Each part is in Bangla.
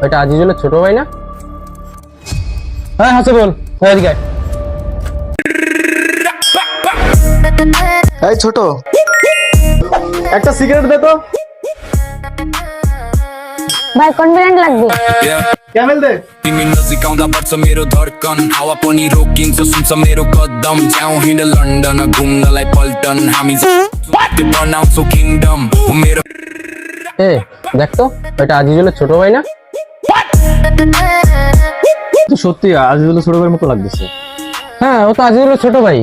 ওইটা আজিজুলের ছোট ভাই না? হ্যাঁ হাসে বল, এদিকে আয়। এই ছোট, একটা সিগারেট দে তো। ভাই কনফিডেন্ট লাগবে। ক্যামেল দে। म्यूजिक आउँदा बढ्छ मेरो धड्कन हावा पनि रोकिन्छ सुन्छ मेरो कदम जाउँ हिँड लन्डन घुम्नलाई पल्टन हामी बनाउँछौ किङडम मेरो এ দেখ তো, ওইটা আজিজুলের ছোট ভাই না? তো সত্যি আজিজুলের ছোট ভাইয়ের মতো লাগতেছে। হ্যাঁ, ও তো আজিজুলের ছোট ভাই।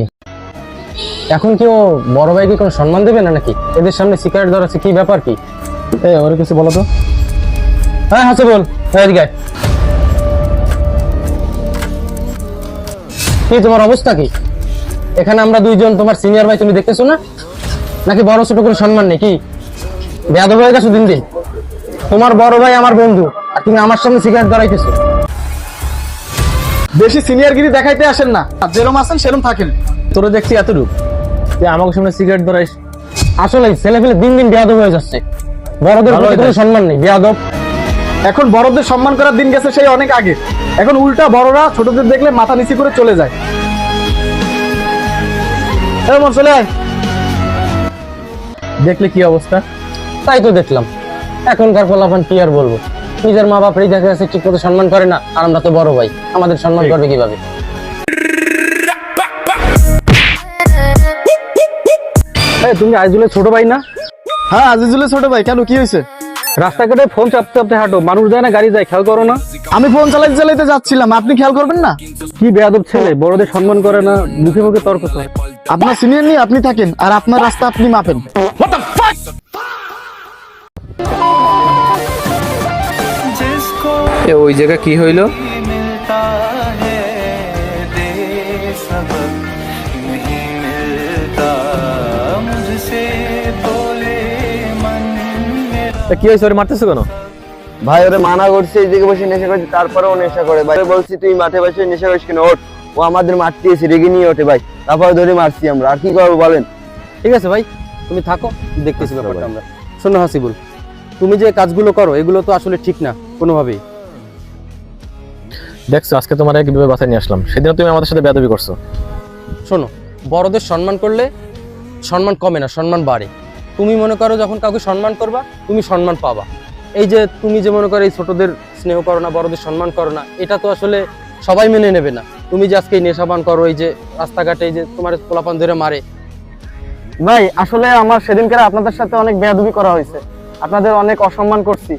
এখন কি ও বড় ভাইকে কোনো সম্মান দেবে না নাকি? এদের সামনে সিগারেট ধরাচ্ছে, কি ব্যাপার কি? ওর কিছু বলো তো। হ্যাঁ হাসে বল, এদিকে আয়। কি তোমার অবস্থা কি? এখানে আমরা দুইজন তোমার সিনিয়র ভাই, তুমি দেখতেছো না? নাকি বড় ছোট করে সম্মান নেই? কি বেয়াদব হয়ে গেছো দিন দিন? তোমার বড় ভাই আমার বন্ধু, আর তুমি আমার সামনে সিগারেট ধরাইতেছো। বেশি সিনিয়রগিরি দেখাইতে আসেন না, যেরকম আছেন সেরকম থাকেন। তোরা দেখছি এতটুকু, তুই আমাকে সামনে সিগারেট ধরাইস। আসলে ছেলে ফেলে দিন দিন বেয়াদব হয়ে যাচ্ছে, বড়দের প্রতি কোনো সম্মান নেই, বেয়াদব। এখন বড়দের সম্মান করার দিন গেছে সেই অনেক আগে। এখন উল্টা বড়রা ছোটদের দেখলে মাথা নিচু করে চলে যায়। এমন চলে আয়। দেখলে কি অবস্থা? তাই তো দেখলাম। এখনকার পোলাপান কি আর বলবো, নিজের মা বাপরেই দেখা যাচ্ছে ঠিক মতো সম্মান করে না, আর আমরা তো বড় ভাই, আমাদের সম্মান করবে কিভাবে? তুমি আজিজুলের ছোট ভাই না? হ্যাঁ আজিজুলের ছোট ভাই। কেন, কি হয়েছে? রাস্তাঘাটে ফোন চাপতে চাপতে হাঁটো, মানুষ যায় না গাড়ি যায়, খেয়াল করো না? আমি ফোন চালাইতে চালাইতে যাচ্ছিলাম, আপনি খেয়াল করবেন না? কি বেয়াদব ছেলে, বড়দের সম্মান করে না, মুখে মুখে তর্ক করে। আপনার সিনিয়র নিয়ে আপনি থাকেন, আর আপনার রাস্তা আপনি মাপেন। ওই জায়গা কি হইলো? কি হয়েছে, ওরে মারতেছো কেন? ভাই ওরে মানা করছে এই দিকে বসে নেশা করছে, তারপরেও নেশা করে। ভাই বলছি তুই মাঠে বসে নেশা করিস কেন, ওঠ। ও আমাদের মারতেছে, রেগে নিয়ে ওঠে ভাই, তারপরে ধরে মারছি আমরা। আর কি করবো বলেন? ঠিক আছে ভাই, তুমি থাকো, দেখতেছি ব্যাপারটা আমরা। শোনো হাসিবুল, তুমি যে কাজগুলো করো এগুলো তো আসলে ঠিক না কোনোভাবেই। দেখছো আজকে তোমার কিভাবে বাসায় নিয়ে আসলাম, সেদিন তুমি আমাদের সাথে বেয়াদবি করছো। শোনো, বড়দের সম্মান করলে সম্মান কমে না, সম্মান বাড়ে। তুমি মনে করো যখন কাউকে সম্মান করবা তুমি সম্মান পাবা। এই যে তুমি যে মনে করো এই ছোটদের স্নেহ করো না, বড়দের সম্মান করো না, এটা তো আসলে সবাই মেনে নেবে না। তুমি যে আজকে এই নেশাপান করো, এই যে রাস্তাঘাটে এই যে তোমার পোলাপান ধরে মারে। ভাই আসলে আমার সেদিনকার আপনাদের সাথে অনেক বেয়াদবি করা হয়েছে, আপনাদের অনেক অসম্মান করছি।